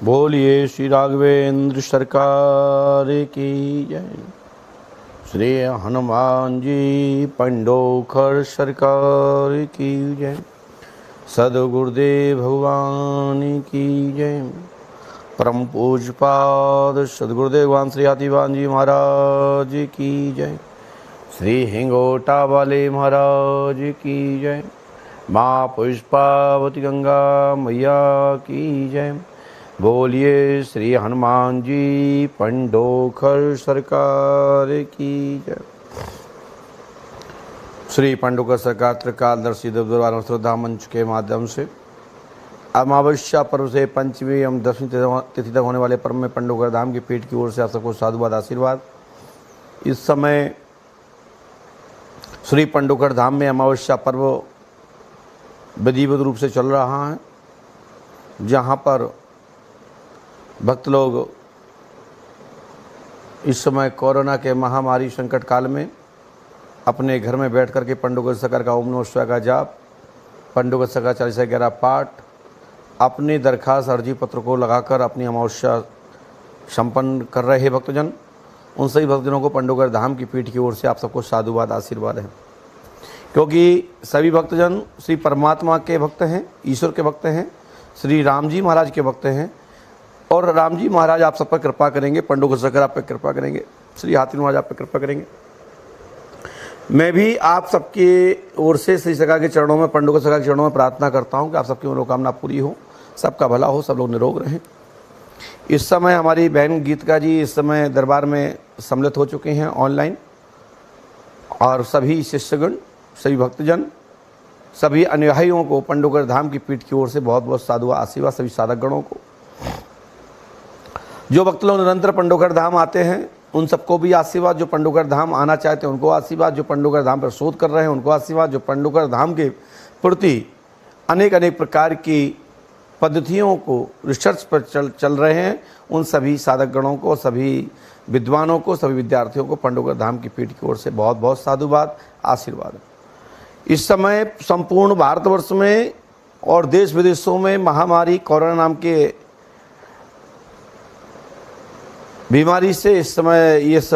बोलिए श्री राघवेंद्र सरकार की जय। श्री हनुमान जी पंडोखर सरकार की जय। सदगुरुदेव भगवान की जय। परम पूज्यपाद सदगुरुदेव भगवान श्री हाथीवान जी महाराज की जय। श्री हिंगोटा वाले महाराज की जय। माँ पुष्पावती गंगा मैया की जय। बोलिए श्री हनुमान जी पंडोखर सरकार की जय। श्री पंडोखर सरकार त्रिकालदर्शी दरबार श्रद्धा मंच के माध्यम से अमावस्या पर्व से पंचमी एवं दसवीं तिथि तक होने वाले पर्व में पंडोखर धाम की पीठ की ओर से आप सबको साधुवाद आशीर्वाद। इस समय श्री पंडोखर धाम में अमावस्या पर्व विधिवत रूप से चल रहा है, जहाँ पर भक्त लोग इस समय कोरोना के महामारी संकट काल में अपने घर में बैठ कर के पंडोखर सरकार का ओम नमः शिवाय का जाप, पंडोखर सरकार 4011 पाठ, अपने दरखास्त अर्जी पत्र को लगाकर अपनी अमावस्या संपन्न कर रहे भक्तजन, उन सभी भक्तजनों को पंडोखर धाम की पीठ की ओर से आप सबको साधुवाद आशीर्वाद है। क्योंकि सभी भक्तजन श्री परमात्मा के भक्त हैं, ईश्वर के भक्त हैं, श्री राम जी महाराज के भक्त हैं, और राम जी महाराज आप सब पर कृपा करेंगे, पंडोखर सरकार आप पर कृपा करेंगे, श्री हाथी महाराज आप पर कृपा करेंगे। मैं भी आप सबके ओर से श्री सरकार के चरणों में, पंडोखर सरकार के चरणों में प्रार्थना करता हूं कि आप सबकी मनोकामना पूरी हो, सबका भला हो, सब लोग निरोग रहें। इस समय हमारी बहन गीतिका जी इस समय दरबार में सम्मिलित हो चुके हैं ऑनलाइन, और सभी शिष्यगण, सभी भक्तजन, सभी अनुयायियों को पंडोखर धाम की पीठ की ओर से बहुत बहुत साधुवाद आशीर्वाद। सभी साधक गणों को, जो भक्त लोग निरंतर पंडोखर धाम आते हैं उन सबको भी आशीर्वाद, जो पंडोखर धाम आना चाहते हैं उनको आशीर्वाद, जो पंडोखर धाम पर शोध कर रहे हैं उनको आशीर्वाद, जो पंडोखर धाम के प्रति अनेक अनेक प्रकार की पद्धतियों को रिसर्च पर चल रहे हैं उन सभी साधक गणों को, सभी विद्वानों को, सभी विद्यार्थियों को पंडोखर धाम की पीठ की ओर से बहुत बहुत साधुवाद आशीर्वाद। इस समय संपूर्ण भारतवर्ष में और देश विदेशों में महामारी कोरोना नाम के बीमारी से इस समय इस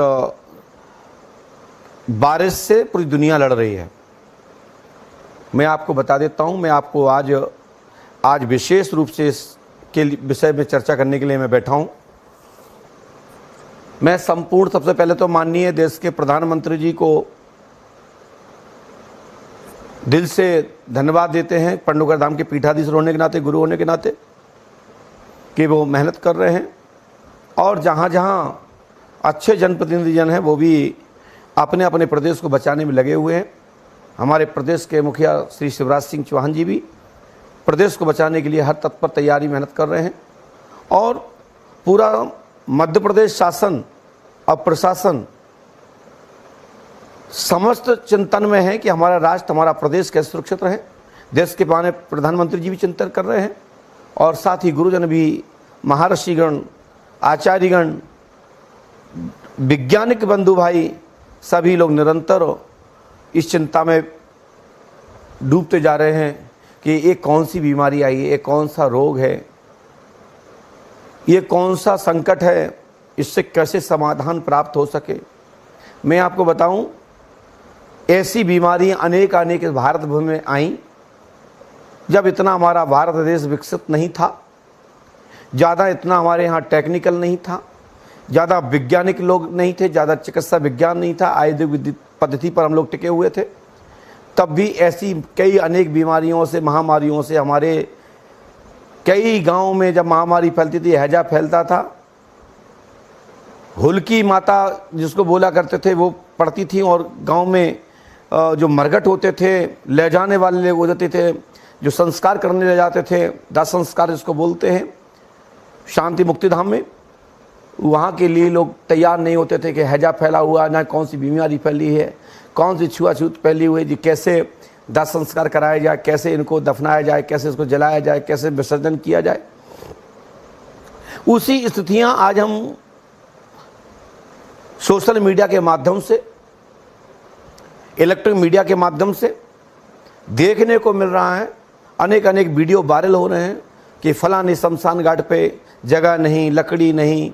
वायरस से पूरी दुनिया लड़ रही है। मैं आपको बता देता हूं, मैं आपको आज विशेष रूप से इसके विषय में चर्चा करने के लिए मैं बैठा हूं। मैं संपूर्ण सबसे पहले तो माननीय देश के प्रधानमंत्री जी को दिल से धन्यवाद देते हैं, पंडोखर धाम के पीठाधीश्वर होने के नाते, गुरु होने के नाते, कि वो मेहनत कर रहे हैं और जहाँ जहाँ अच्छे जनप्रतिनिधि जन हैं वो भी अपने अपने प्रदेश को बचाने में लगे हुए हैं। हमारे प्रदेश के मुखिया श्री शिवराज सिंह चौहान जी भी प्रदेश को बचाने के लिए हर तत्पर तैयारी मेहनत कर रहे हैं, और पूरा मध्य प्रदेश शासन और प्रशासन समस्त चिंतन में है कि हमारा राष्ट्र, हमारा प्रदेश कैसे सुरक्षित रहे। देश के माननीय प्रधानमंत्री जी भी चिंतन कर रहे हैं, और साथ ही गुरुजन भी, महर्षिगण, आचार्यगण, वैज्ञानिक बंधु भाई, सभी लोग निरंतर इस चिंता में डूबते जा रहे हैं कि ये कौन सी बीमारी आई है, ये कौन सा रोग है, ये कौन सा संकट है, इससे कैसे समाधान प्राप्त हो सके। मैं आपको बताऊं, ऐसी बीमारियां अनेक अनेक भारत भर में आई जब इतना हमारा भारत देश विकसित नहीं था, ज़्यादा इतना हमारे यहाँ टेक्निकल नहीं था, ज़्यादा वैज्ञानिक लोग नहीं थे, ज़्यादा चिकित्सा विज्ञान नहीं था, आयुर्वेदिक पद्धति पर हम लोग टिके हुए थे। तब भी ऐसी कई अनेक बीमारियों से, महामारियों से हमारे कई गांवों में जब महामारी फैलती थी, हैजा फैलता था, हुल्की माता जिसको बोला करते थे वो पड़ती थी, और गांव में जो मरघट होते थे, ले जाने वाले लोग होते थे, जो संस्कार करने ले जाते थे, दाह संस्कार जिसको बोलते हैं, शांति मुक्ति धाम में, वहाँ के लिए लोग तैयार नहीं होते थे कि हैजा फैला हुआ, ना कौन सी बीमारी फैली है, कौन सी छुआछूत फैली हुई है, जी कैसे दाह संस्कार कराया जाए, कैसे इनको दफनाया जाए, कैसे इसको जलाया जाए, कैसे विसर्जन किया जाए। उसी स्थितियाँ आज हम सोशल मीडिया के माध्यम से, इलेक्ट्रॉनिक मीडिया के माध्यम से देखने को मिल रहा है। अनेक अनेक वीडियो वायरल हो रहे हैं कि फलानी शमशान घाट पे जगह नहीं, लकड़ी नहीं,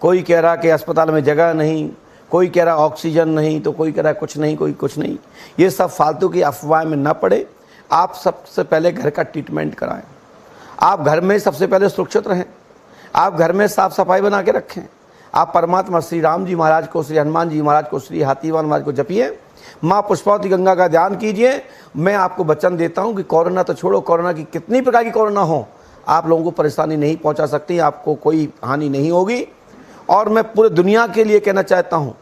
कोई कह रहा कि अस्पताल में जगह नहीं, कोई कह रहा ऑक्सीजन नहीं, तो कोई कह रहा कुछ नहीं, कोई कुछ नहीं। ये सब फालतू की अफवाह में ना पड़े। आप सबसे पहले घर का ट्रीटमेंट कराएं। आप घर में सबसे पहले सुरक्षित रहें। आप घर में साफ सफाई बना के रखें। आप परमात्मा श्री राम जी महाराज को, श्री हनुमान जी महाराज को, श्री हाथीवान महाराज को जपिए। माँ पुष्पावती गंगा का ध्यान कीजिए। मैं आपको वचन देता हूँ कि कोरोना तो छोड़ो, कोरोना की कितनी प्रकार की कोरोना हो, आप लोगों को परेशानी नहीं पहुँचा सकती, आपको कोई हानि नहीं होगी। और मैं पूरे दुनिया के लिए कहना चाहता हूँ,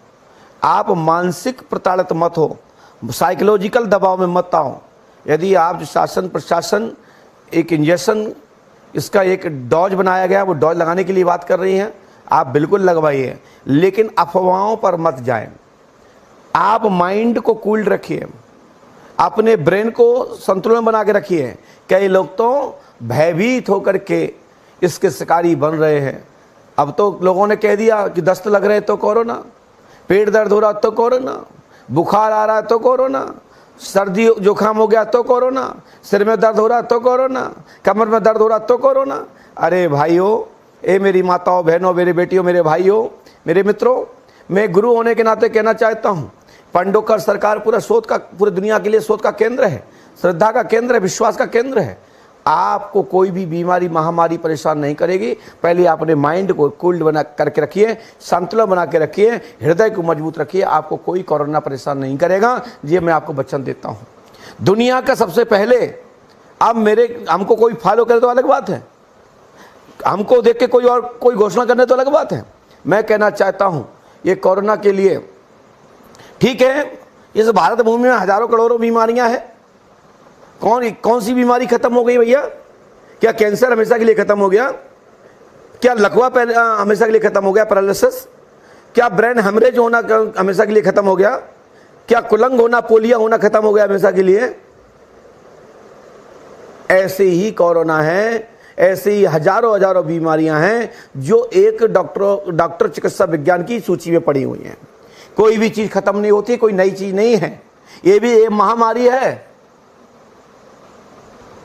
आप मानसिक प्रताड़ित मत हो, साइकोलॉजिकल दबाव में मत आओ। यदि आप शासन प्रशासन एक इंजेक्शन, इसका एक डोज बनाया गया, वो डोज लगाने के लिए बात कर रही हैं, आप बिल्कुल लगवाइए, लेकिन अफवाहों पर मत जाएं। आप माइंड को कूल रखिए, अपने ब्रेन को संतुलन बना के रखिए। कई लोग तो भयभीत होकर के इसके शिकारी बन रहे हैं। अब तो लोगों ने कह दिया कि दस्त लग रहे तो कोरोना, पेट दर्द हो रहा तो कोरोना, बुखार आ रहा है तो कोरोना, सर्दी जुकाम हो गया तो कोरोना, सिर में दर्द हो रहा तो कोरोना, कमर में दर्द हो रहा तो कोरोना। अरे भाइयों, ए मेरी माताओं, बहनों, मेरे बेटियों, मेरे भाइयों, मेरे मित्रों, मैं गुरु होने के नाते कहना चाहता हूँ, पंडोकर सरकार पूरे दुनिया के लिए शोध का केंद्र है, श्रद्धा का केंद्र है, विश्वास का केंद्र है। आपको कोई भी बीमारी, महामारी परेशान नहीं करेगी। पहले अपने माइंड को कूल्ड बना करके रखिए, संतुलन बना के रखिए, हृदय को मजबूत रखिए, आपको कोई कोरोना परेशान नहीं करेगा। ये मैं आपको वचन देता हूँ। दुनिया का सबसे पहले, अब हमको कोई फॉलो करे तो अलग बात है, हमको देख के कोई घोषणा करने तो अलग बात है। मैं कहना चाहता हूँ, ये कोरोना के लिए ठीक है, इस भारत भूमि में हजारों करोड़ों बीमारियां हैं। कौन सी बीमारी खत्म हो गई भैया? क्या कैंसर हमेशा के लिए खत्म हो गया? क्या लकवा हमेशा के लिए खत्म हो गया? पैरालिसिस? क्या ब्रेन हेमरेज होना हमेशा के लिए खत्म हो गया? क्या कुलंग होना, पोलियो होना खत्म हो गया हमेशा के लिए? ऐसे ही कोरोना है, ऐसे ही हजारों बीमारियां हैं जो एक डॉक्टर चिकित्सा विज्ञान की सूची में पड़ी हुई हैं। कोई भी चीज खत्म नहीं होती, कोई नई चीज नहीं है। ये भी एक महामारी है।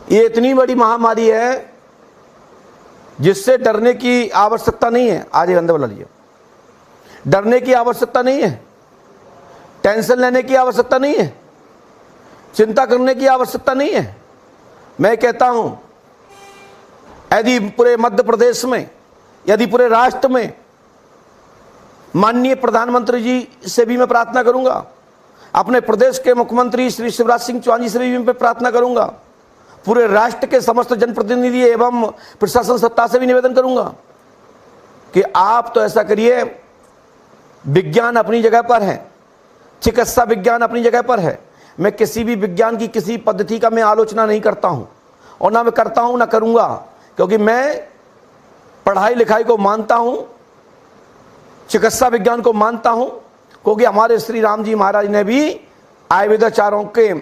ये इतनी बड़ी महामारी है जिससे डरने की आवश्यकता नहीं है। आज अंदर बुला लीजिए। डरने की आवश्यकता नहीं है, टेंशन लेने की आवश्यकता नहीं है, चिंता करने की आवश्यकता नहीं है। मैं कहता हूं, यदि पूरे मध्य प्रदेश में, यदि पूरे राष्ट्र में, माननीय प्रधानमंत्री जी से भी मैं प्रार्थना करूंगा, अपने प्रदेश के मुख्यमंत्री श्री शिवराज सिंह चौहान जी से भी मैं प्रार्थना करूंगा, पूरे राष्ट्र के समस्त जनप्रतिनिधि एवं प्रशासन सत्ता से भी निवेदन करूंगा कि आप तो ऐसा करिए। विज्ञान अपनी जगह पर है, चिकित्सा विज्ञान अपनी जगह पर है। मैं किसी भी विज्ञान की किसी पद्धति का मैं आलोचना नहीं करता हूं, और ना मैं करता हूं ना करूंगा, क्योंकि मैं पढ़ाई लिखाई को मानता हूं, चिकित्सा विज्ञान को मानता हूं, क्योंकि हमारे श्री राम जी महाराज ने भी आयुर्वेदाचार्यों के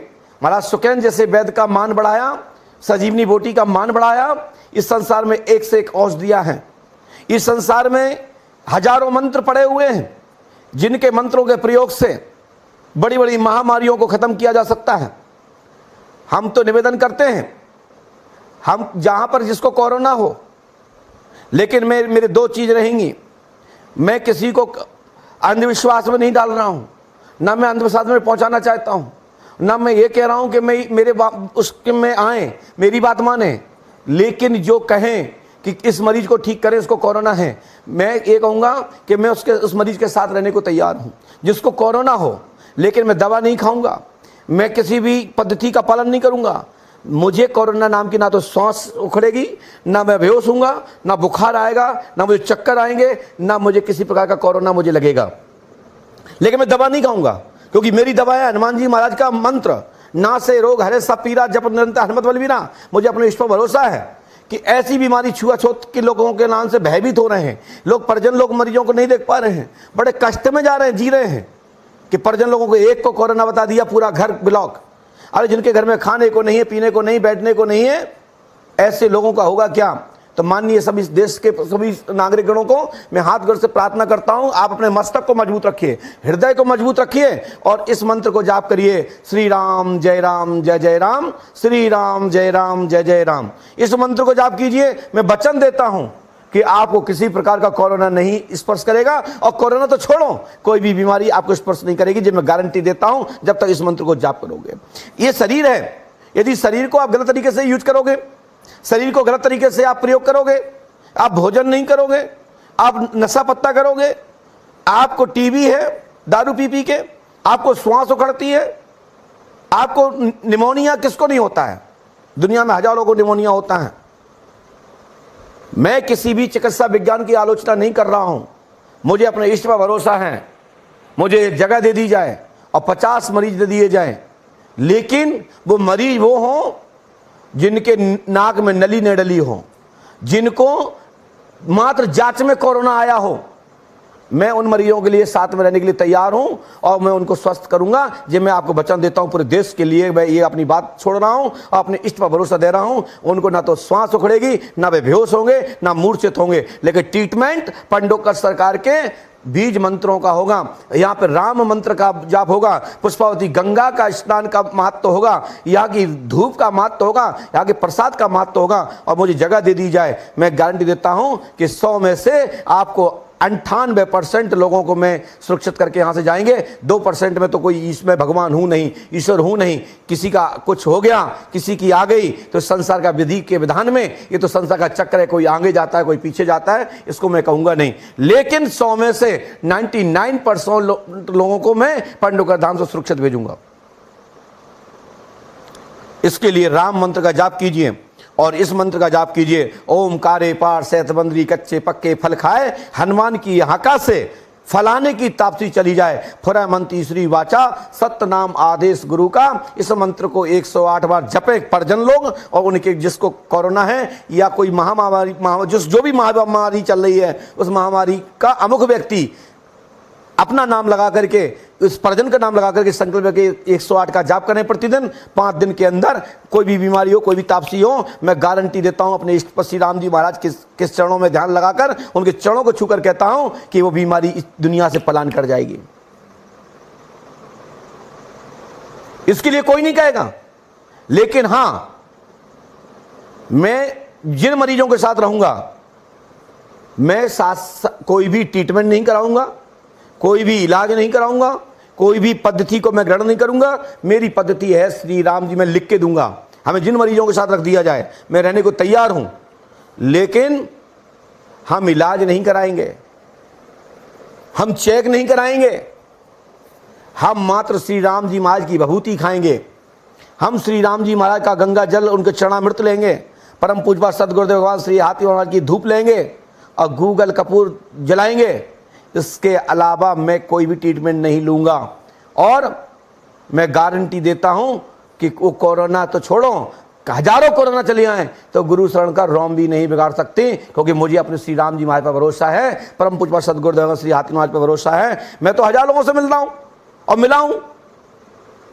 महाराज सुकेन जैसे वैद्य का मान बढ़ाया, संजीवनी बूटी का मान बढ़ाया। इस संसार में एक से एक औषधियां हैं। इस संसार में हजारों मंत्र पड़े हुए हैं, जिनके मंत्रों के प्रयोग से बड़ी बड़ी महामारियों को खत्म किया जा सकता है। हम तो निवेदन करते हैं, हम जहां पर जिसको कोरोना हो, लेकिन मेरे दो चीज रहेंगी। मैं किसी को अंधविश्वास में नहीं डाल रहा हूं, ना मैं अंधविश्वास में पहुंचाना चाहता हूं, ना मैं ये कह रहा हूं कि उसके में आए, मेरी बात माने। लेकिन जो कहें कि इस मरीज को ठीक करें, इसको कोरोना है, मैं ये कहूंगा कि मैं उस मरीज के साथ रहने को तैयार हूं, जिसको कोरोना हो। लेकिन मैं दवा नहीं खाऊंगा, मैं किसी भी पद्धति का पालन नहीं करूंगा। मुझे कोरोना नाम की ना तो सांस उखड़ेगी, ना मैं बेहोश हूंगा, ना बुखार आएगा, ना मुझे चक्कर आएंगे, ना मुझे किसी प्रकार का कोरोना मुझे लगेगा। लेकिन मैं दवा नहीं खाऊंगा, क्योंकि मेरी दवा है हनुमान जी महाराज का मंत्र, ना से रोग हरे सब पीरा जप निरंतर हनुमत बलवीरा। मुझे अपने इस पर भरोसा है कि ऐसी बीमारी छुआछूत के लोगों के नाम से भयभीत हो रहे हैं लोग, परिजन लोग मरीजों को नहीं देख पा रहे हैं, बड़े कष्ट में जा रहे हैं, जी रहे हैं कि परिजन लोगों को एक को कोरोना बता दिया, पूरा घर ब्लॉक। अरे जिनके घर में खाने को नहीं है, पीने को नहीं, बैठने को नहीं है, ऐसे लोगों का होगा क्या? तो माननीय सभी देश के सभी नागरिकगणों को मैं हाथ जोड़ से प्रार्थना करता हूं, आप अपने मस्तक को मजबूत रखिए, हृदय को मजबूत रखिए और इस मंत्र को जाप करिए, श्री राम जय राम जय जय राम, श्री राम जय राम जय जय राम। इस मंत्र को जाप कीजिए। मैं वचन देता हूं कि आपको किसी प्रकार का कोरोना नहीं स्पर्श करेगा, और कोरोना तो छोड़ो, कोई भी बीमारी आपको स्पर्श नहीं करेगी, जो मैं गारंटी देता हूं जब तक इस मंत्र को जाप करोगे। ये शरीर है, यदि शरीर को आप गलत तरीके से यूज करोगे, शरीर को गलत तरीके से आप प्रयोग करोगे, आप भोजन नहीं करोगे, आप नशा पत्ता करोगे, आपको टीबी है दारू पी पी के, आपको श्वास उखड़ती है, आपको निमोनिया, किसको नहीं होता है? दुनिया में हजारों को निमोनिया होता है। मैं किसी भी चिकित्सा विज्ञान की आलोचना नहीं कर रहा हूं, मुझे अपने इष्ट पर भरोसा है। मुझे एक जगह दे दी जाए और 50 मरीज दे दिए जाएं, लेकिन वो मरीज वो हों जिनके नाक में नली न डली हो, जिनको मात्र जांच में कोरोना आया हो। मैं उन मरीजों के लिए साथ में रहने के लिए तैयार हूं और मैं उनको स्वस्थ करूंगा। जो मैं आपको वचन देता हूं पूरे देश के लिए, मैं ये अपनी बात छोड़ रहा हूं और अपने इष्ट पर भरोसा दे रहा हूं। उनको ना तो श्वास उखड़ेगी, ना वे बेहोश होंगे, ना मूर्छित होंगे, लेकिन ट्रीटमेंट पंडोकर सरकार के बीज मंत्रों का होगा। यहाँ पे राम मंत्र का जाप होगा, पुष्पावती गंगा का स्नान का महत्व होगा, यहाँ की धूप का महत्व होगा, यहाँ के प्रसाद का महत्व होगा। और मुझे जगह दे दी जाए, मैं गारंटी देता हूं कि 100 में से आपको 98% लोगों को मैं सुरक्षित करके यहाँ से जाएंगे। 2% में तो कोई इसमें भगवान हूँ नहीं, ईश्वर हूँ नहीं, किसी का कुछ हो गया, किसी की आ गई, तो संसार का विधि के विधान में ये तो संसार का चक्र है, कोई आगे जाता है कोई पीछे जाता है, इसको मैं कहूँगा नहीं। लेकिन 100 में से 99% लोगों को मैं पंडोकर धाम से सुरक्षित भेजूंगा। इसके लिए राम मंत्र का जाप कीजिए और इस मंत्र का जाप कीजिए, ओम कारे पार सेहतबंदरी कच्चे पक्के फल खाए, हनुमान की हाका से फलाने की तापसी चली जाए, फुरा मंत्री श्री वाचा सत्य नाम आदेश गुरु का। इस मंत्र को 108 बार जपे परिजन लोग, और उनके जिसको कोरोना है या कोई महामारी जो भी महामारी चल रही है, उस महामारी का अमुख व्यक्ति अपना नाम लगा करके, उस परिजन का नाम लगा करके संकल्प करके 108 का जाप करें प्रतिदिन। 5 दिन के अंदर कोई भी बीमारी हो, कोई भी तापसी हो, मैं गारंटी देता हूं अपने इष्ट श्री राम जी महाराज किस चरणों में ध्यान लगाकर उनके चरणों को छूकर कहता हूं कि वो बीमारी इस दुनिया से पलायन कर जाएगी। इसके लिए कोई नहीं कहेगा, लेकिन हां, मैं जिन मरीजों के साथ रहूंगा, मैं कोई भी ट्रीटमेंट नहीं कराऊंगा, कोई भी इलाज नहीं कराऊंगा, कोई भी पद्धति को मैं ग्रहण नहीं करूंगा। मेरी पद्धति है श्री राम जी, मैं लिख के दूंगा। हमें जिन मरीजों के साथ रख दिया जाए, मैं रहने को तैयार हूं, लेकिन हम इलाज नहीं कराएंगे, हम चेक नहीं कराएंगे, हम मात्र श्री राम जी महाराज की विभूति खाएंगे। हम श्री राम जी महाराज का गंगा जल, उनके चरणामृत लेंगे, परम पूजपा सदगुरुदेव भगवान श्री हाथी महाराज की धूप लेंगे और गूगल कपूर जलाएंगे। इसके अलावा मैं कोई भी ट्रीटमेंट नहीं लूंगा। और मैं गारंटी देता हूं कि वो कोरोना तो छोड़ो, हजारों कोरोना चले आए तो गुरु शरण का रोम भी नहीं बिगाड़ सकते, क्योंकि मुझे अपने श्री राम जी महाराज पर भरोसा है, परम पूज्य सदगुरुदेव श्री हाथी महाराज पर भरोसा है। मैं तो हजार लोगों से मिलता हूं और मिला हूं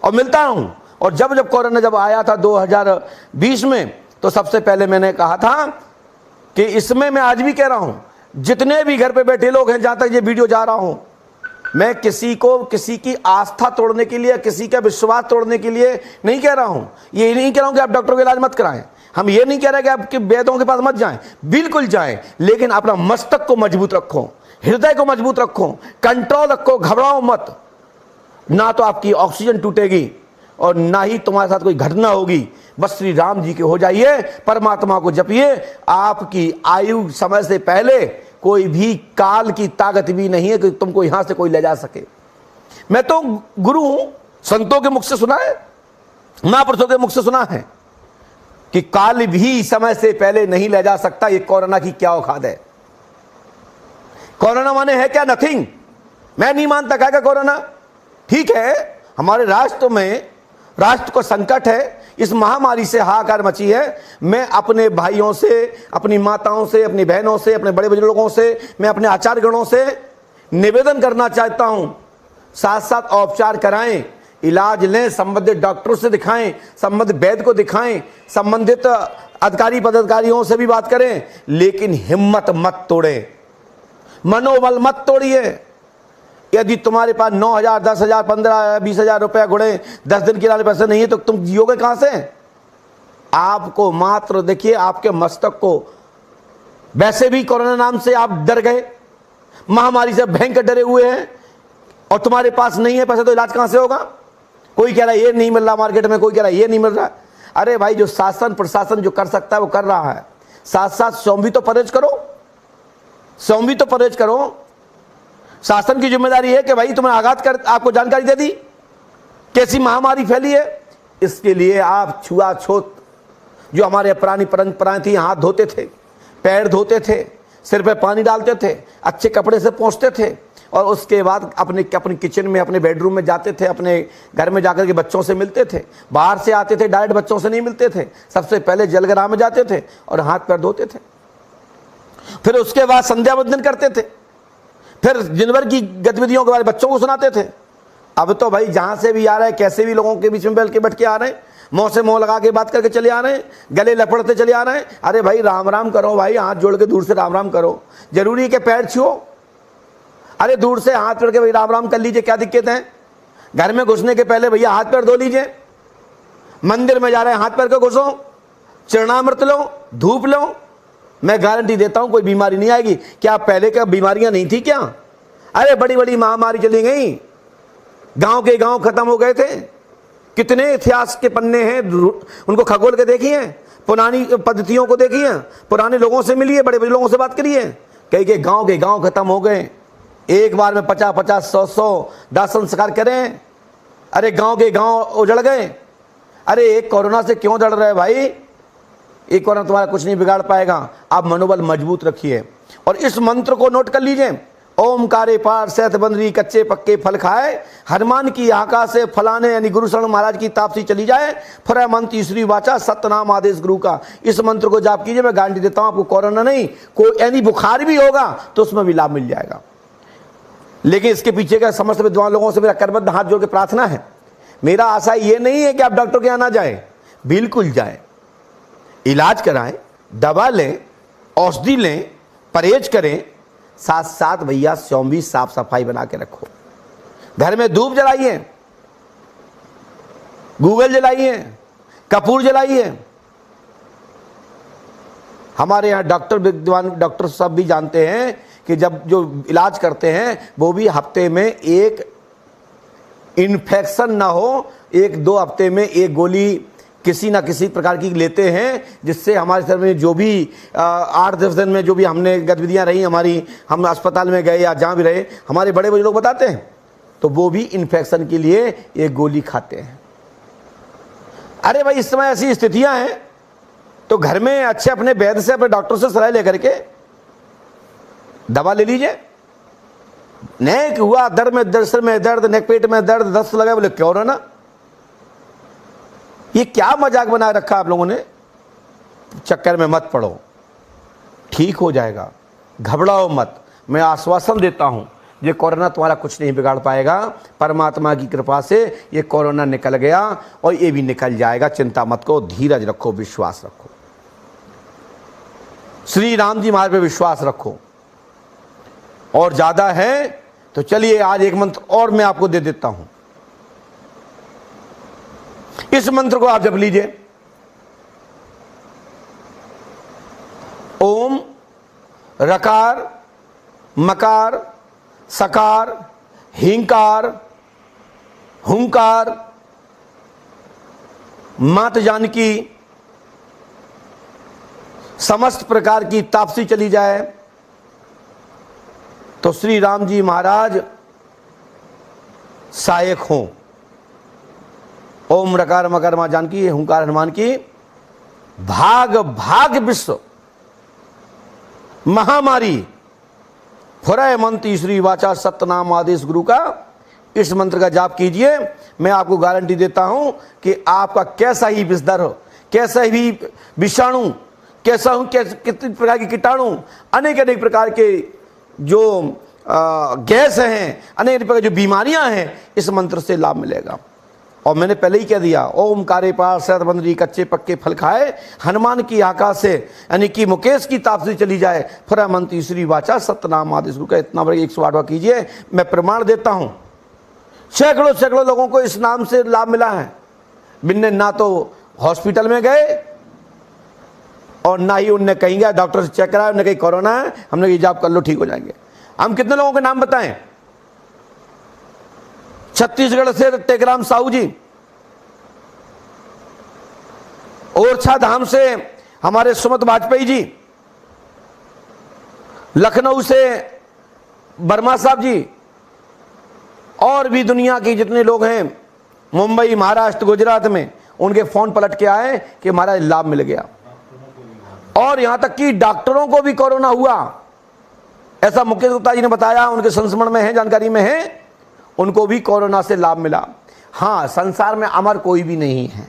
और मिलता हूं। और जब कोरोना जब आया था 2020 में, तो सबसे पहले मैंने कहा था कि इसमें, मैं आज भी कह रहा हूं, जितने भी घर पे बैठे लोग हैं, जहां तक ये वीडियो जा रहा हूं, मैं किसी को किसी की आस्था तोड़ने के लिए, किसी का विश्वास तोड़ने के लिए नहीं कह रहा हूं। ये नहीं कह रहा हूं कि आप डॉक्टरों का इलाज मत कराएं, हम ये नहीं कह रहे कि आपके वैद्यों के पास मत जाएं, बिल्कुल जाएं, लेकिन अपना मस्तक को मजबूत रखो, हृदय को मजबूत रखो, कंट्रोल रखो, घबराओ मत। ना तो आपकी ऑक्सीजन टूटेगी और ना ही तुम्हारे साथ कोई घटना होगी। बस श्री राम जी के हो जाइए, परमात्मा को जपिए। आपकी आयु समय से पहले कोई भी काल की ताकत भी नहीं है कि तुमको यहां से कोई ले जा सके। मैं तो गुरु हूं, संतों के मुख से सुना है, महापुरुषों के मुख से सुना है कि काल भी समय से पहले नहीं ले जा सकता। ये कोरोना की क्या औकात है? कोरोना माने है क्या? नथिंग। मैं नहीं मानता क्या कोरोना ठीक है। हमारे राष्ट्र में, राष्ट्र को संकट है, इस महामारी से हाहाकार मची है। मैं अपने भाइयों से, अपनी माताओं से, अपनी बहनों से, अपने बड़े बुजुर्गों से, मैं अपने आचार्यगणों से निवेदन करना चाहता हूं, साथ साथ औपचार कराएं। इलाज लें, संबंधित डॉक्टरों से दिखाएं, संबंधित वैद्य को दिखाएं, संबंधित अधिकारी पदाधिकारियों से भी बात करें, लेकिन हिम्मत मत तोड़ें, मनोबल मत तोड़िए। यदि तुम्हारे पास 9,000, 10,000, 15,000, 20,000 रुपया गुड़े 10 दिन के लिए पैसे नहीं है तो तुम जियोगे कहां से? आपको मात्र देखिए, आपके मस्तक को, वैसे भी कोरोना नाम से आप डर गए, महामारी से भयंकर डरे हुए हैं, और तुम्हारे पास नहीं है पैसे तो इलाज कहां से होगा? कोई कह रहा है ये नहीं मिल रहा मार्केट में, कोई कह रहा है ये नहीं मिल रहा। अरे भाई, जो शासन प्रशासन जो कर सकता है वो कर रहा है, साथ साथ स्वयं भी तो परहेज करो, स्वयं भी तो परहेज करो। शासन की जिम्मेदारी है कि भाई तुम्हें आगाह कर, आपको जानकारी दे दी कैसी महामारी फैली है। इसके लिए आप छुआछूत, जो हमारे पुरानी परंपराएं थी, हाथ धोते थे, पैर धोते थे, सिर पे पानी डालते थे, अच्छे कपड़े से पोंछते थे, और उसके बाद अपने किचन में, अपने बेडरूम में जाते थे, अपने घर में जाकर के बच्चों से मिलते थे। बाहर से आते थे, डायरेक्ट बच्चों से नहीं मिलते थे, सबसे पहले जलग्राम में जाते थे और हाथ पैर धोते थे, फिर उसके बाद संध्या वंदन करते थे, फिर दिन भर की गतिविधियों के बारे में बच्चों को सुनाते थे। अब तो भाई जहां से भी आ रहे हैं, कैसे भी लोगों के बीच में बैठ के आ रहे हैं, मुंह से मुंह लगा के बात करके चले आ रहे हैं, गले लपड़ते चले आ रहे हैं। अरे भाई राम राम करो भाई, हाथ जोड़ के दूर से राम राम करो। जरूरी है कि पैर छुओ? अरे दूर से हाथ जोड़ के भाई राम राम कर लीजिए, क्या दिक्कत है? घर में घुसने के पहले भैया हाथ पैर धो लीजिए। मंदिर में जा रहे हैं, हाथ पैर को घुसो, चरणामृत लो, धूप लो, मैं गारंटी देता हूं कोई बीमारी नहीं आएगी। क्या पहले क्या बीमारियां नहीं थी क्या? अरे बड़ी बड़ी महामारी चली गई, गांव के गांव खत्म हो गए थे। कितने इतिहास के पन्ने हैं, उनको खगोल के देखिए, पुरानी पद्धतियों को देखिए, पुराने लोगों से मिलिए, बड़े बड़े लोगों से बात करिए, कई के गांव खत्म हो गए। एक बार में 50-50, 100-100 दाह संस्कार करें। अरे गांव के गांव उजड़ गए। अरे एक कोरोना से क्यों जड़ रहे भाई? एक कोरोना तुम्हारा कुछ नहीं बिगाड़ पाएगा। आप मनोबल मजबूत रखिए और इस मंत्र को नोट कर लीजिए। ओमकारे पार सहत बंदरी कच्चे पक्के फल खाए, हनुमान की आका से फलाने, यानी गुरु शरण महाराज की तापसी चली जाए, फर मन तीसरी वाचा सत्यनाम आदेश गुरु का। इस मंत्र को जाप कीजिए, मैं गारंटी देता हूं आपको कोरोना नहीं, कोई यानी बुखार भी होगा तो उसमें भी लाभ मिल जाएगा। लेकिन इसके पीछे का समस्त विद्वान लोगों से मेरा करबद्ध हाथ जोड़ के प्रार्थना है, मेरा आशा ये नहीं है कि आप डॉक्टर के यहाँ ना जाए, बिल्कुल जाए, इलाज कराएं, दवा लें, औषधि लें, परहेज करें, साथ साथ भैया स्वयं भी साफ सफाई बना के रखो। घर में धूप जलाइए, गूगल जलाइए, कपूर जलाइए। हमारे यहाँ डॉक्टर विद्वान डॉक्टर सब भी जानते हैं कि जब जो इलाज करते हैं वो भी हफ्ते में एक इन्फेक्शन ना हो, 1-2 हफ्ते में एक गोली किसी ना किसी प्रकार की लेते हैं, जिससे हमारे शरीर में जो भी 8-10 दिन में जो भी हमने गतिविधियां रही हमारी, हम अस्पताल में गए या जहाँ भी रहे, हमारे बड़े बड़े लोग बताते हैं, तो वो भी इन्फेक्शन के लिए एक गोली खाते हैं। अरे भाई इस समय ऐसी स्थितियां हैं तो घर में अच्छे अपने वैद्य से, अपने डॉक्टर से सलाह लेकर के दवा ले लीजिए। नेक हुआ, दर्द में दर्द, सिर में दर्द, नेक पेट में दर्द, दस्त लगा, बोले क्यों ना? ये क्या मजाक बना रखा आप लोगों ने? चक्कर में मत पड़ो, ठीक हो जाएगा, घबराओ मत। मैं आश्वासन देता हूं ये कोरोना तुम्हारा कुछ नहीं बिगाड़ पाएगा। परमात्मा की कृपा से ये कोरोना निकल गया और ये भी निकल जाएगा। चिंता मत करो, धीरज रखो, विश्वास रखो, श्री राम जी महाराज पे विश्वास रखो। और ज्यादा है तो चलिए आज एक मंत्र और मैं आपको दे देता हूं। इस मंत्र को आप जप लीजिए। ओम रकार मकार सकार हिंकार हुंकार मात जानकी, समस्त प्रकार की तापसी चली जाए तो श्री राम जी महाराज सहायक हों। ओम रकार मकार मां जानकी हुंकार हनुमान की, भाग भाग विश्व महामारी फुरय मन तीसरी वाचा सत्यनाम आदेश गुरु का। इस मंत्र का जाप कीजिए, मैं आपको गारंटी देता हूं कि आपका कैसा ही विषधर हो, कैसा ही विषाणु, कितनी प्रकार के कीटाणु, अनेक प्रकार के जो गैस हैं, अनेक प्रकार की जो बीमारियां हैं, इस मंत्र से लाभ मिलेगा। और मैंने पहले ही कह दिया, ओमकारे पार सेहतमंदरी कच्चे पक्के फल खाए, हनुमान की आकाश से यानी कि मुकेश की तापसी चली जाए, फिर मन तीसरी वाचा सतनाम आदेश गुरु का। इतना बड़ा 108वां कीजिए, मैं प्रमाण देता हूं सैकड़ों सैकड़ों लोगों को इस नाम से लाभ मिला है। बिन्ने ना तो हॉस्पिटल में गए और ना ही उनने कहीं गया डॉक्टर से चेक कराया, उन्होंने कहीं कोरोना है, हमने कहा जाप कर लो ठीक हो जाएंगे। हम कितने लोगों के नाम बताएं? छत्तीसगढ़ से टेकराम साहू जी, ओरछा धाम से हमारे सुमत वाजपेयी जी, लखनऊ से वर्मा साहब जी, और भी दुनिया के जितने लोग हैं, मुंबई, महाराष्ट्र, गुजरात में, उनके फोन पलट के आए कि हमारा लाभ मिल गया। और यहां तक कि डॉक्टरों को भी कोरोना हुआ, ऐसा मुकेश गुप्ता जी ने बताया, उनके संस्मरण में है, जानकारी में है, उनको भी कोरोना से लाभ मिला। हाँ, संसार में अमर कोई भी नहीं है,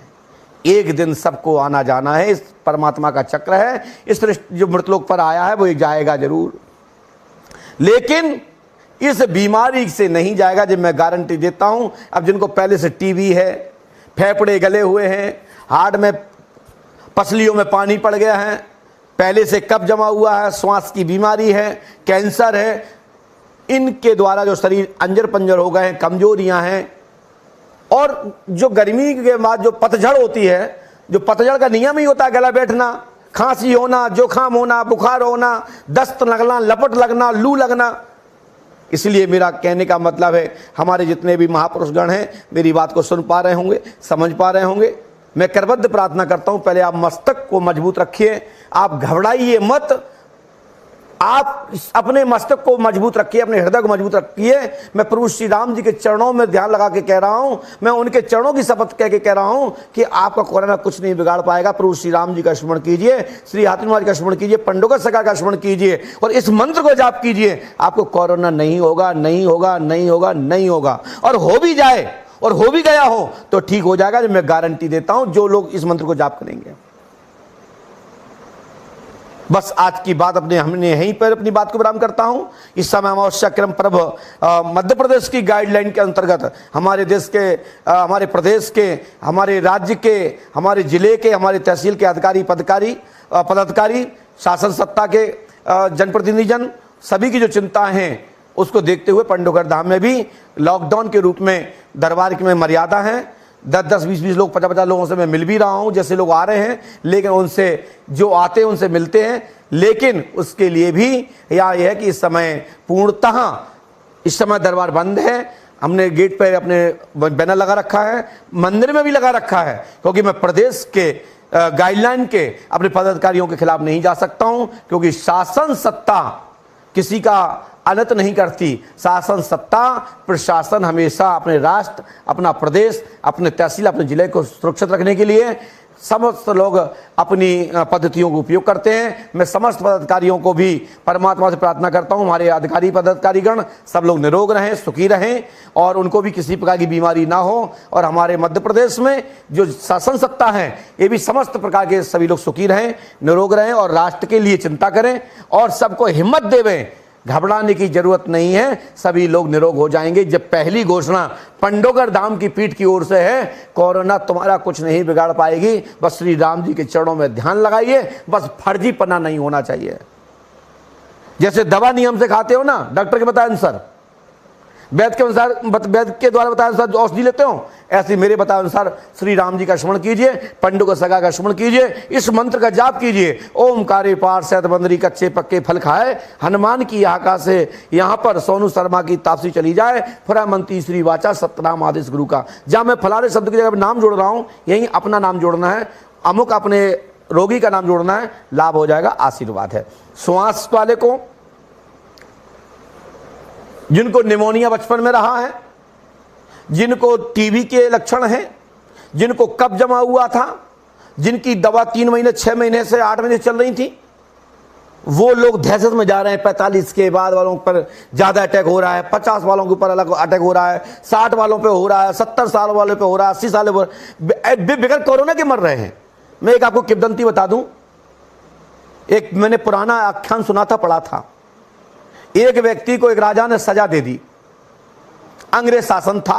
एक दिन सबको आना जाना है, इस परमात्मा का चक्र है। इस जो मृतलोक पर आया है वो एक जाएगा जरूर, लेकिन इस बीमारी से नहीं जाएगा, जब मैं गारंटी देता हूं। अब जिनको पहले से टीबी है, फेफड़े गले हुए हैं, हार्ट में पसलियों में पानी पड़ गया है, पहले से कफ जमा हुआ है, श्वास की बीमारी है, कैंसर है, इनके द्वारा जो शरीर अंजर पंजर हो गए हैं, कमजोरियां हैं, और जो गर्मी के बाद जो पतझड़ होती है, जो पतझड़ का नियम ही होता है गला बैठना, खांसी होना, जुकाम होना, बुखार होना, दस्त लगना, लपट लगना, लू लगना। इसलिए मेरा कहने का मतलब है, हमारे जितने भी महापुरुषगण हैं मेरी बात को सुन पा रहे होंगे, समझ पा रहे होंगे। मैं करबद्ध प्रार्थना करता हूं, पहले आप मस्तक को मजबूत रखिए, आप घबराइए मत, आप अपने मस्तक को मजबूत रखिए, अपने हृदय को मजबूत रखिए। मैं प्रभु श्री राम जी के चरणों में ध्यान लगा के कह रहा हूं, मैं उनके चरणों की शपथ कह के कह रहा हूं कि आपका कोरोना कुछ नहीं बिगाड़ पाएगा। प्रभु श्री राम जी का स्मरण कीजिए, श्री हाथी महाराज का स्मरण कीजिए, पंडोगर सखा का स्मरण कीजिए और इस मंत्र को जाप कीजिए, आपको कोरोना नहीं होगा, नहीं होगा, नहीं होगा, नहीं होगा। और हो भी जाए और हो भी गया हो तो ठीक हो जाएगा, जो मैं गारंटी देता हूं, जो लोग इस मंत्र को जाप करेंगे। बस आज की बात हमने यहीं पर अपनी बात को विराम करता हूं। इस समय अमावस्या क्रम पर्व मध्य प्रदेश की गाइडलाइन के अंतर्गत हमारे देश के, हमारे प्रदेश के, हमारे राज्य के, हमारे जिले के, हमारे तहसील के अधिकारी पदाधिकारी, शासन सत्ता के जनप्रतिनिधिजन, सभी की जो चिंता है उसको देखते हुए पंडोगर धाम में भी लॉकडाउन के रूप में दरबार में मर्यादा है। 10-10, 20-20 लोग, 50-50 लोगों से मैं मिल भी रहा हूं, जैसे लोग आ रहे हैं, लेकिन उनसे जो आते हैं उनसे मिलते हैं। लेकिन उसके लिए भी यह है कि इस समय पूर्णतः इस समय दरबार बंद है। हमने गेट पर अपने बैनर लगा रखा है, मंदिर में भी लगा रखा है, क्योंकि मैं प्रदेश के गाइडलाइन के अपने पदाधिकारियों के खिलाफ नहीं जा सकता हूं, क्योंकि शासन सत्ता किसी का अनत नहीं करती। शासन सत्ता, प्रशासन हमेशा अपने राष्ट्र, अपना प्रदेश, अपने तहसील, अपने जिले को सुरक्षित रखने के लिए समस्त लोग अपनी पद्धतियों का उपयोग करते हैं। मैं समस्त पदाधिकारियों को भी परमात्मा से प्रार्थना करता हूं, हमारे अधिकारी पदाधिकारीगण सब लोग निरोग रहें, सुखी रहें और उनको भी किसी प्रकार की बीमारी ना हो। और हमारे मध्य प्रदेश में जो शासन सत्ता है ये भी समस्त प्रकार के सभी लोग सुखी रहें, निरोग रहें और राष्ट्र के लिए चिंता करें और सबको हिम्मत देवें। घबराने की जरूरत नहीं है, सभी लोग निरोग हो जाएंगे। जब पहली घोषणा पंडोगर धाम की पीठ की ओर से है, कोरोना तुम्हारा कुछ नहीं बिगाड़ पाएगी। बस श्री राम जी के चरणों में ध्यान लगाइए, बस फर्जीपना नहीं होना चाहिए। जैसे दवा नियम से खाते हो ना, डॉक्टर के बताए अनुसार, वैद्य के अनुसार, वैद्य के द्वारा बताया अनुसार जो औषधि लेते हो, ऐसे मेरे बताए अनुसार श्री राम जी का स्मरण कीजिए, पंडोगर सखा का स्मरण कीजिए, इस मंत्र का जाप कीजिए। ओमकारे पार सेहतमंदरी कच्चे पक्के फल खाए, हनुमान की आकाश से यहाँ पर सोनू शर्मा की तापसी चली जाए, फरा मन तीसरी वाचा सतनाम आदेश गुरु का। जहाँ मैं फलारे शब्द की जगह नाम जोड़ रहा हूँ, यहीं अपना नाम जोड़ना है, अमुक अपने रोगी का नाम जोड़ना है, लाभ हो जाएगा, आशीर्वाद है। श्वास वाले को, जिनको निमोनिया बचपन में रहा है, जिनको टीबी के लक्षण हैं, जिनको कफ जमा हुआ था, जिनकी दवा 3 महीने 6 महीने से 8 महीने चल रही थी, वो लोग दहशत में जा रहे हैं। 45 के बाद वालों पर ज्यादा अटैक हो रहा है, 50 वालों के ऊपर अलग अटैक हो रहा है, 60 वालों पे हो रहा है, 70 साल वाले पे हो रहा है, 80 साल पर बिगड़ कोरोना के मर रहे हैं। मैं एक आपको किंवदंती बता दूं, एक मैंने पुराना आख्यान सुना था, पढ़ा था। एक व्यक्ति को एक राजा ने सजा दे दी, अंग्रेज शासन था,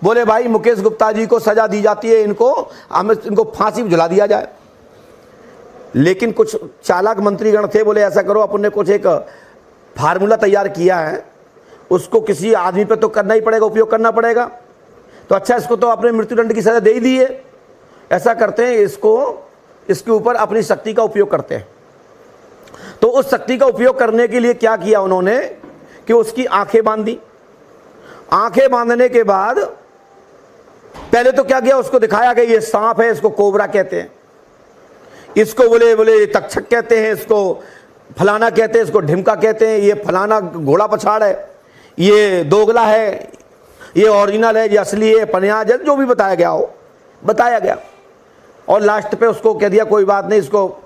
बोले भाई मुकेश गुप्ता जी को सजा दी जाती है, इनको फांसी में झुला दिया जाए। लेकिन कुछ चालाक मंत्रीगण थे, बोले ऐसा करो, अपन ने कुछ एक फार्मूला तैयार किया है, उसको किसी आदमी पे तो करना ही पड़ेगा, उपयोग करना पड़ेगा। तो अच्छा, इसको तो आपने मृत्युदंड की सजा दे ही दी है, ऐसा करते हैं इसके ऊपर अपनी शक्ति का उपयोग करते हैं। तो उस शक्ति का उपयोग करने के लिए क्या किया उन्होंने कि उसकी आंखें बांध दी। आंखें बांधने के बाद पहले तो क्या किया, उसको दिखाया कि ये सांप है, इसको कोबरा कहते हैं, इसको बोले तक्षक कहते हैं, इसको फलाना कहते हैं, इसको ढिमका कहते हैं, ये फलाना घोड़ा पछाड़ है, ये दोगला है, ये ओरिजिनल है, ये असली है, पनियाज है, जो भी बताया गया हो बताया गया। और लास्ट पे उसको कह दिया कोई बात नहीं, इसको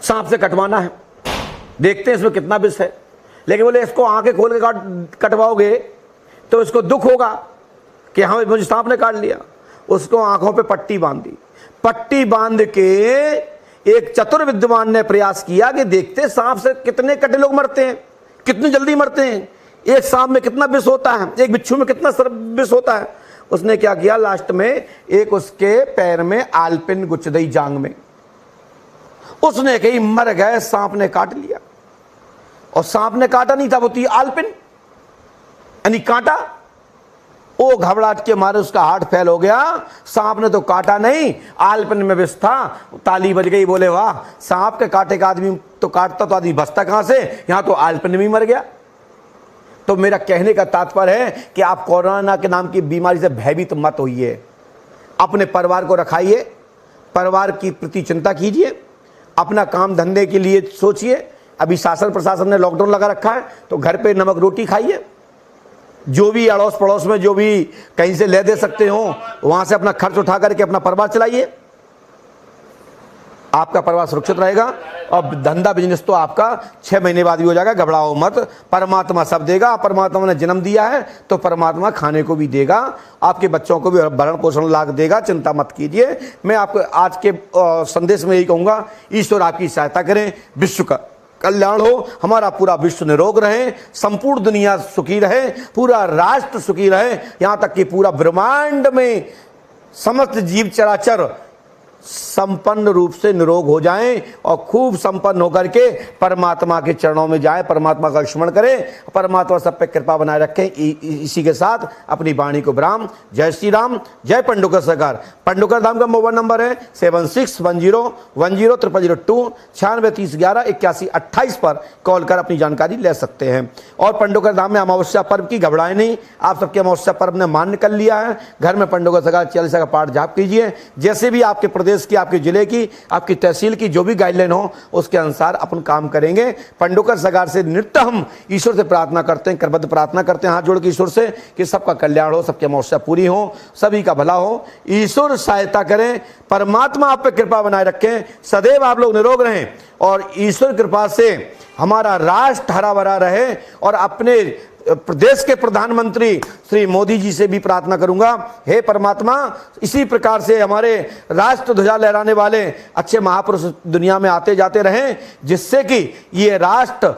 सांप से कटवाना है, देखते हैं इसमें कितना विष है। लेकिन बोले इसको आंखें खोल के कटवाओगे तो इसको दुख होगा कि हाँ मुझे सांप ने काट लिया। उसको आंखों पे पट्टी बांध दी। पट्टी बांध के एक चतुर विद्वान ने प्रयास किया कि देखते सांप से कितने कटे लोग मरते हैं, कितनी जल्दी मरते हैं, एक सांप में कितना विष होता है, एक बिच्छू में कितना विष होता है। उसने क्या किया, लास्ट में एक उसके पैर में आलपिन गुच दी जांग में, उसने कही मर गए, सांप ने काट लिया। और सांप ने काटा नहीं था, वो थी आलपिन यानी कांटा। वो घबराहट के मारे उसका हार्ट फेल हो गया, सांप ने तो काटा नहीं, आलपिन में विष था। ताली बज गई, बोले वाह, सांप के काटे का आदमी तो काटता तो आदमी बचता कहां से, यहां तो आलपिन भी मर गया। तो मेरा कहने का तात्पर्य है कि आप कोरोना के नाम की बीमारी से भयभीत मत होइए, अपने परिवार को रखाइए, परिवार की प्रति चिंता कीजिए, अपना काम धंधे के लिए सोचिए। अभी शासन प्रशासन ने लॉकडाउन लगा रखा है, तो घर पे नमक रोटी खाइए, जो भी अड़ोस पड़ोस में जो भी कहीं से ले दे सकते हो वहां से अपना खर्च उठा करके अपना परिवार चलाइए, आपका परिवार सुरक्षित रहेगा। और धंधा बिजनेस तो आपका 6 महीने बाद भी हो जाएगा, घबराओ मत, परमात्मा सब देगा। परमात्मा ने जन्म दिया है तो परमात्मा खाने को भी देगा, आपके बच्चों को भी भरण पोषण लाभ देगा, चिंता मत कीजिए। मैं आपको आज के संदेश में यही कहूंगा, ईश्वर आपकी सहायता करें, विश्व का कल्याण हो, हमारा पूरा विश्व निरोग रहे, संपूर्ण दुनिया सुखी रहे, पूरा राष्ट्र सुखी रहे, यहां तक कि पूरा ब्रह्मांड में समस्त जीव चराचर संपन्न रूप से निरोग हो जाएं और खूब संपन्न होकर के परमात्मा के चरणों में जाएं, परमात्मा का स्मरण करें, परमात्मा सब पे कृपा बनाए रखें। इसी के साथ अपनी वाणी को विराम। जय श्री राम, जय पंडुकर सरकार। पंडुकर धाम का मोबाइल नंबर है 7610100002 9630118128 पर कॉल कर अपनी जानकारी ले सकते हैं। और पंडुकर धाम में अमावस्या पर्व की घबराएं नहीं, आप सबके अमावस्या पर्व ने मान्य कर लिया है। घर में पंडुकर सरकार 40 का पाठ जाप कीजिए। जैसे भी आपके प्रदेश की, आपके जिले की, आपकी तहसील की जो भी गाइडलाइन हो उसके अनुसार अपन काम करेंगे। पंडुकर सरकार से नित्य हम ईश्वर से प्रार्थना करते हैं, करबद्ध प्रार्थना करते हैं हाथ जोड़ के ईश्वर से कि सबका कल्याण हो, सबकी अमावस्या पूरी हो, सभी का भला हो। ईश्वर सहायता करें, परमात्मा आप पे कृपा बनाए रखें, सदैव आप लोग निरोग रहें और ईश्वर कृपा से हमारा राष्ट्र हरा भरा रहे। और अपने प्रदेश के प्रधानमंत्री श्री मोदी जी से भी प्रार्थना करूंगा, हे परमात्मा, इसी प्रकार से हमारे राष्ट्र ध्वजा लहराने वाले अच्छे महापुरुष दुनिया में आते जाते रहें, जिससे कि ये राष्ट्र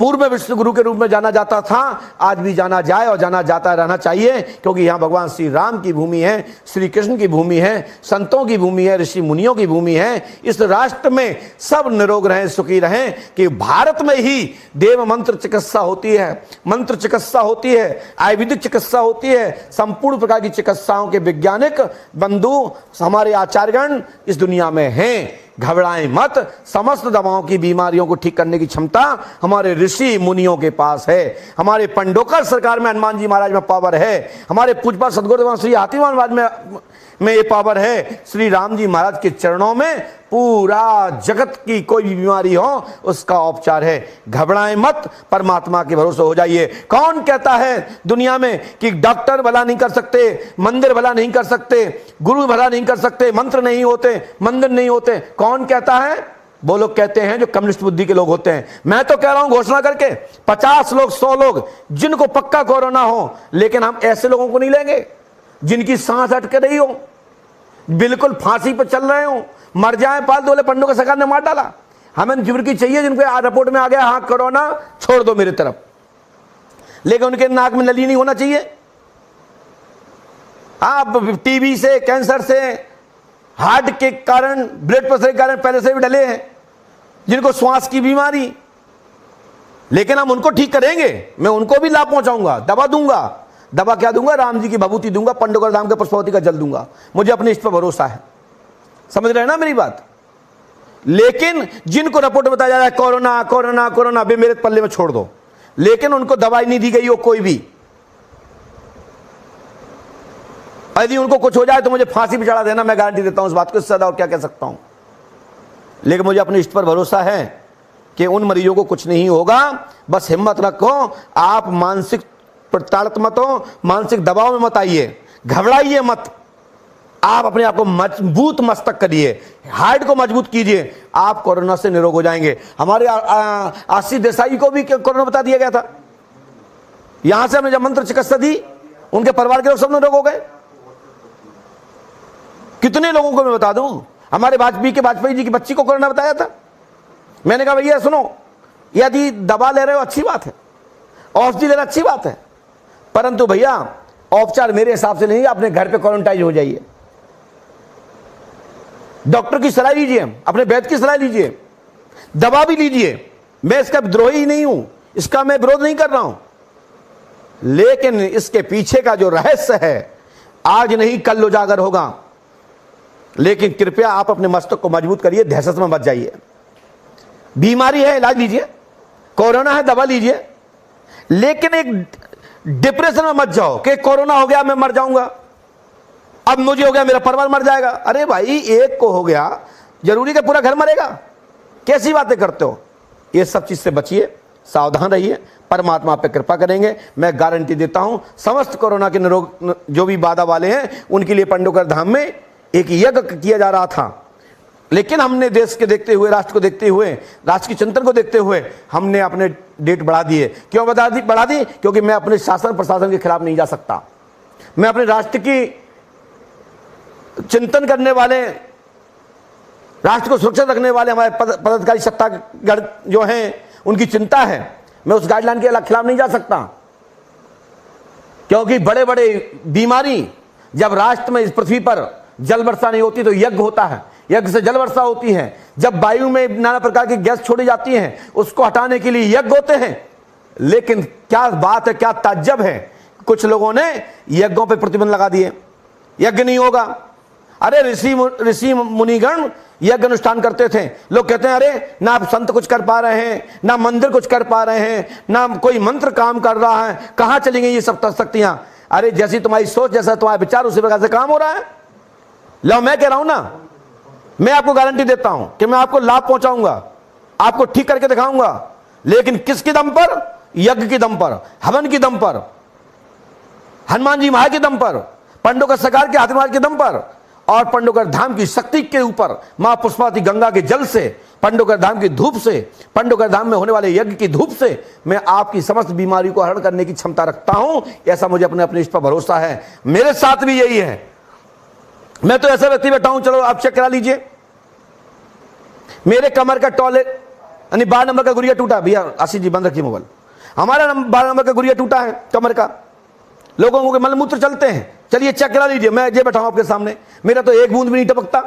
पूर्व में विश्व गुरु के रूप में जाना जाता था, आज भी जाना जाए और जाना जाता रहना चाहिए, क्योंकि यहाँ भगवान श्री राम की भूमि है, श्री कृष्ण की भूमि है, संतों की भूमि है, ऋषि मुनियों की भूमि है। इस राष्ट्र में सब निरोग रहें, सुखी रहें, कि भारत में ही देव मंत्र चिकित्सा होती है, मंत्र चिकित्सा होती है, आयुर्वेदिक चिकित्सा होती है, संपूर्ण प्रकार की चिकित्साओं के वैज्ञानिक बंधु हमारे आचार्यगण इस दुनिया में हैं। घबराएं मत, समस्त दवाओं की बीमारियों को ठीक करने की क्षमता हमारे ऋषि मुनियों के पास है। हमारे पंडोकर सरकार में हनुमान जी महाराज में पावर है, हमारे पूज्यपाल सदगुरुदेव श्री हाथीवान महाराज में ये पावर है। श्री राम जी महाराज के चरणों में पूरा जगत की कोई भी बीमारी हो उसका उपचार है। घबराएं मत, परमात्मा के भरोसे हो जाइए। कौन कहता है दुनिया में कि डॉक्टर भला नहीं कर सकते, मंदिर भला नहीं कर सकते, गुरु भला नहीं कर सकते, मंत्र नहीं होते, मंदिर नहीं होते? कौन कहता है? वो लोग कहते हैं जो कम्युनिस्ट बुद्धि के लोग होते हैं। मैं तो कह रहा हूं घोषणा करके 50 लोग 100 लोग जिनको पक्का कोरोना हो, लेकिन हम ऐसे लोगों को नहीं लेंगे जिनकी सांस अटके रही हो, बिल्कुल फांसी पर चल रहे हो, मर जाए पाल दो। पंडुकर सरकार ने मार डाला। हमें जुर्गी चाहिए जिनको रिपोर्ट में आ गया हाँ कोरोना, छोड़ दो मेरी तरफ, लेकिन उनके नाक में नली नहीं होना चाहिए, आप टीबी से, कैंसर से, हार्ट के कारण, ब्लड प्रेशर के कारण पहले से भी डले हैं, जिनको श्वास की बीमारी, लेकिन हम उनको ठीक करेंगे। मैं उनको भी लाभ पहुंचाऊंगा, दवा दूंगा। दवा क्या दूंगा? राम जी की भभूति दूंगा, पंडोगर धाम के पुष्पावती का जल दूंगा। मुझे अपने इष्ट पर भरोसा है। समझ रहे हैं ना मेरी बात? लेकिन जिनको रिपोर्ट में बताया जा रहा है कोरोना कोरोना कोरोना, बे मेरे पल्ले में छोड़ दो, लेकिन उनको दवाई नहीं दी गई हो कोई भी। यदि उनको कुछ हो जाए तो मुझे फांसी पे चढ़ा देना, मैं गारंटी देता हूं इस बात को। इससे ज्यादा और क्या कह सकता हूं? लेकिन मुझे अपने इष्ट पर भरोसा है कि उन मरीजों को कुछ नहीं होगा। बस हिम्मत रखो, आप मानसिक प्रताड़ित मत हो, मानसिक दबाव में मत आइए, घबराइए मत। आप अपने आप को मजबूत मस्तक करिए, हार्ट को मजबूत कीजिए, आप कोरोना से निरोग हो जाएंगे। हमारे आशीष देसाई को भी कोरोना बता दिया गया था। यहां से हमने जब मंत्र चिकित्सा दी, उनके परिवार के लोग सब निरोग हो गए। कितने लोगों को मैं बता दूं, हमारे वाजपेयी जी की बच्ची को कोरोना बताया था। मैंने कहा भैया सुनो, यदि दवा ले रहे हो अच्छी बात है, औषधि ले रहे अच्छी बात है, परंतु भैया औपचार मेरे हिसाब से नहीं, अपने घर पे क्वारंटाइन हो जाइए। डॉक्टर की सलाह लीजिए, अपने वैद्य की सलाह लीजिए, दवा भी लीजिए। मैं इसका विद्रोही नहीं हूं, इसका मैं विरोध नहीं कर रहा हूं, लेकिन इसके पीछे का जो रहस्य है आज नहीं कल उजागर होगा। लेकिन कृपया आप अपने मस्तक को मजबूत करिए, दहशत में मत जाइए। बीमारी है, इलाज लीजिए, कोरोना है, दवा लीजिए, लेकिन एक डिप्रेशन में मत जाओ कि कोरोना हो गया मैं मर जाऊंगा, अब मुझे हो गया मेरा परिवार मर जाएगा। अरे भाई, एक को हो गया जरूरी कि पूरा घर मरेगा? कैसी बातें करते हो? ये सब चीज से बचिए, सावधान रहिए, परमात्मा पे कृपा करेंगे। मैं गारंटी देता हूं समस्त कोरोना के निरोग जो भी बाधा वाले हैं उनके लिए पंडोकर धाम में एक यज्ञ किया जा रहा था। लेकिन हमने देश के देखते हुए, राष्ट्र को देखते हुए, राष्ट्र की चिंतन को देखते हुए हमने अपने डेट बढ़ा दिए। क्यों बढ़ा दी? क्योंकि मैं अपने शासन प्रशासन के खिलाफ नहीं जा सकता। मैं अपने राष्ट्र की चिंतन करने वाले, राष्ट्र को सुरक्षित रखने वाले हमारे पदाधिकारी सत्तागढ़ जो हैं, उनकी चिंता है, मैं उस गाइडलाइन के खिलाफ नहीं जा सकता। क्योंकि बड़े बड़े बीमारी, जब राष्ट्र में इस पृथ्वी पर जल वर्षा नहीं होती तो यज्ञ होता है, यज्ञ से जल वर्षा होती है। जब वायु में नाना प्रकार की गैस छोड़ी जाती है, उसको हटाने के लिए यज्ञ होते हैं। लेकिन क्या बात है, क्या ताज्जुब है, कुछ लोगों ने यज्ञों पे प्रतिबंध लगा दिए, यज्ञ नहीं होगा। अरे ऋषि मुनिगण यज्ञ अनुष्ठान करते थे। लोग कहते हैं अरे ना संत कुछ कर पा रहे हैं, ना मंदिर कुछ कर पा रहे हैं, ना कोई मंत्र काम कर रहा है, कहां चली गई ये सब शक्तियां? अरे जैसी तुम्हारी सोच, जैसा तुम्हारा विचार, उसी प्रकार से काम हो रहा है। लो, मैं कह रहा हूं ना, मैं आपको गारंटी देता हूं कि मैं आपको लाभ पहुंचाऊंगा, आपको ठीक करके दिखाऊंगा। लेकिन किसके दम पर? यज्ञ के दम पर, हवन के दम पर, हनुमान जी महाराज के दम पर, पंडोकर सरकार के आशीर्वाद के दम पर, और पंडोकर धाम की शक्ति के ऊपर, मां पुष्पावती गंगा के जल से, पंडोकर धाम की धूप से, पंडोकर धाम में होने वाले यज्ञ की धूप से मैं आपकी समस्त बीमारी को हरण करने की क्षमता रखता हूं। ऐसा मुझे अपने इष्ट पर भरोसा है। मेरे साथ भी यही है। मैं तो ऐसा व्यक्ति बैठा हूं, चलो आप चेक करा लीजिए, मेरे कमर का टॉयलेट यानी 12 नंबर का गुड़िया टूटा। भैया आशीष जी बंद रखिए मोबाइल। हमारा 12 नंबर का गुड़िया टूटा है कमर का। लोगों को मलमूत्र चलते हैं, चलिए चेक करा लीजिए। मैं ये बैठा हूं आपके सामने, मेरा तो एक बूंद भी नहीं टपकता।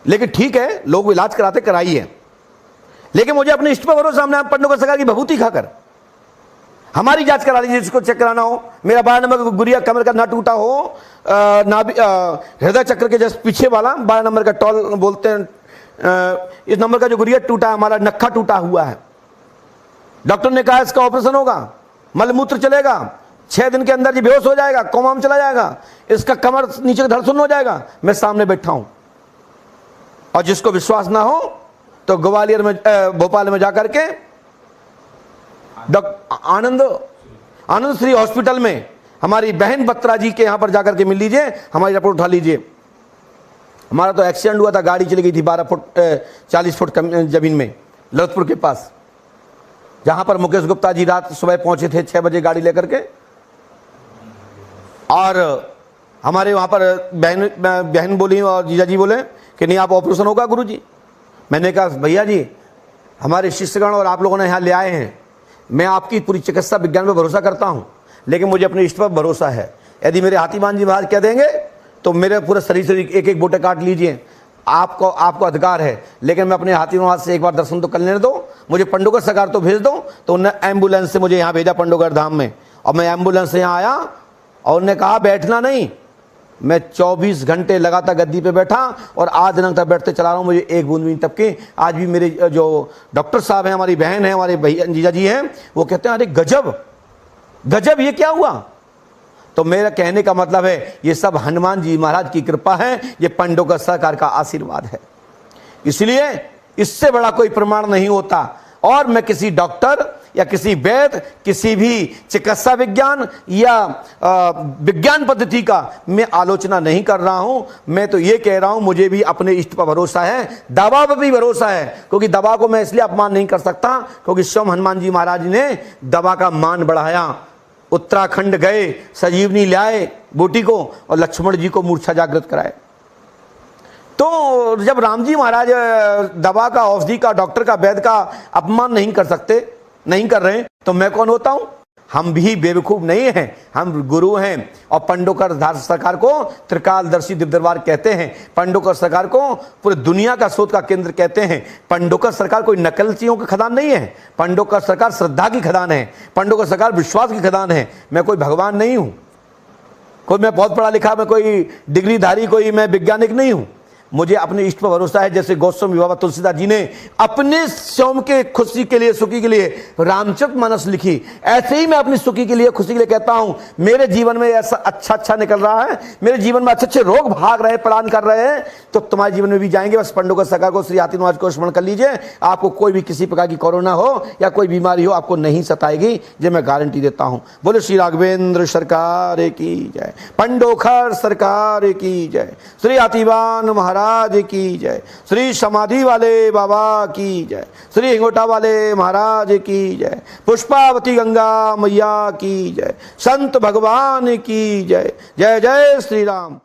लेकिन ठीक है, लोग इलाज कराते, कराइए, लेकिन मुझे अपने इष्ट पर भरोसा। हमने पंडोकर सरकार की भभूति खाकर हमारी जांच करा लीजिए, जिसको चेक कराना हो। मेरा 12 नंबर का गुड़िया कमर का ना टूटा हो, हृदय चक्र के जैसे पीछे वाला 12 नंबर का टॉल बोलते हैं, इस नंबर का जो गुड़िया टूटा है, हमारा नक्खा टूटा हुआ है। डॉक्टर ने कहा इसका ऑपरेशन होगा, मलमूत्र चलेगा, 6 दिन के अंदर ये बेहोश हो जाएगा, कोमा में चला जाएगा, इसका कमर नीचे का धड़ सुन्न हो जाएगा। मैं सामने बैठा हूं, और जिसको विश्वास ना हो तो ग्वालियर में, भोपाल में जाकर के डॉक्टर आनंद श्री हॉस्पिटल में हमारी बहन बत्रा जी के यहां पर जाकर के मिल लीजिए, हमारी रिपोर्ट उठा लीजिए। हमारा तो एक्सीडेंट हुआ था, गाड़ी चली गई थी 40 फुट जमीन में, ललितपुर के पास, जहां पर मुकेश गुप्ता जी रात सुबह पहुंचे थे 6 बजे गाड़ी लेकर के, और हमारे वहां पर बहन बोली और जीजा जी बोले कि नहीं, आप ऑपरेशन होगा गुरुजी। मैंने कहा भैया जी, हमारे शिष्यगण और आप लोगों ने यहाँ ले आए हैं, मैं आपकी पूरी चिकित्सा विज्ञान पर भरोसा करता हूँ, लेकिन मुझे अपने इष्ट पर भरोसा है। यदि मेरे हाथीमान जी महाराज कह देंगे तो मेरे पूरे शरीर से एक एक बोटे काट लीजिए, आपको अधिकार है, लेकिन मैं अपने हाथीमान महाराज से एक बार दर्शन तो कर लेने दो, मुझे पंडोकर सरकार तो भेज दो। तो उन्होंने एम्बुलेंस से मुझे यहाँ भेजा पंडोकर धाम में, और मैं एम्बुलेंस से यहाँ आया और उन्होंने कहा बैठना नहीं। मैं 24 घंटे लगातार गद्दी पे बैठा और आज दिनक तक बैठते चला रहा हूँ, मुझे एक बूंद भी नहीं टपकी। आज भी मेरे जो डॉक्टर साहब हैं, हमारी बहन है, हमारे भैया जीजा जी हैं, वो कहते हैं अरे गजब गजब ये क्या हुआ। तो मेरा कहने का मतलब है ये सब हनुमान जी महाराज की कृपा है, ये पंडोकर सरकार का आशीर्वाद है, इसलिए इससे बड़ा कोई प्रमाण नहीं होता। और मैं किसी डॉक्टर या किसी वैद्य, किसी भी चिकित्सा विज्ञान या विज्ञान पद्धति का मैं आलोचना नहीं कर रहा हूं। मैं तो ये कह रहा हूं मुझे भी अपने इष्ट पर भरोसा है, दवा पर भी भरोसा है, क्योंकि दवा को मैं इसलिए अपमान नहीं कर सकता क्योंकि स्वयं हनुमान जी महाराज ने दवा का मान बढ़ाया। उत्तराखंड गए, संजीवनी लाए बूटी को और लक्ष्मण जी को मूर्छा जागृत कराए। तो जब राम जी महाराज दवा का, औषधि का, डॉक्टर का, वैद्य का अपमान नहीं कर सकते, नहीं कर रहे, तो मैं कौन होता हूं। हम भी बेवकूफ नहीं हैं, हम गुरु हैं। और पंडोकर सरकार को त्रिकालदर्शी दिव्य दरबार कहते हैं, पंडोकर सरकार को पूरी दुनिया का शोध का केंद्र कहते हैं। पंडोकर सरकार कोई नकलचियों की खदान नहीं है, पंडोकर सरकार श्रद्धा की खदान है, पंडोकर सरकार विश्वास की खदान है। मैं कोई भगवान नहीं हूं, कोई मैं बहुत पढ़ा लिखा, मैं कोई डिग्रीधारी, कोई मैं वैज्ञानिक नहीं हूं। मुझे अपने इष्ट पर भरोसा है। जैसे गोस्वामी बाबा तुलसीदास जी ने अपने स्वयं के खुशी के लिए, सुखी के लिए रामचरितमानस लिखी, ऐसे ही मैं अपनी सुखी के लिए, खुशी के लिए कहता हूं मेरे जीवन में ऐसा अच्छा निकल रहा है, मेरे जीवन में अच्छे रोग भाग रहे, प्रदान कर रहे हैं, तो तुम्हारे जीवन में भी जाएंगे। बस पंडोकर सरकार को, श्री हाथी महाराज को स्मरण कर लीजिए, आपको कोई भी किसी प्रकार की कोरोना हो या कोई बीमारी हो आपको नहीं सताएगी, ये मैं गारंटी देता हूं। बोले श्री राघवेंद्र सरकार की जय, पंडोकर सरकार की जय, श्री हाथीवान महाराज की जय, श्री समाधि वाले बाबा की जय, श्री हिंगोटा वाले महाराज की जय, पुष्पावती गंगा मैया की जय, संत भगवान की जय। जय जय श्री राम।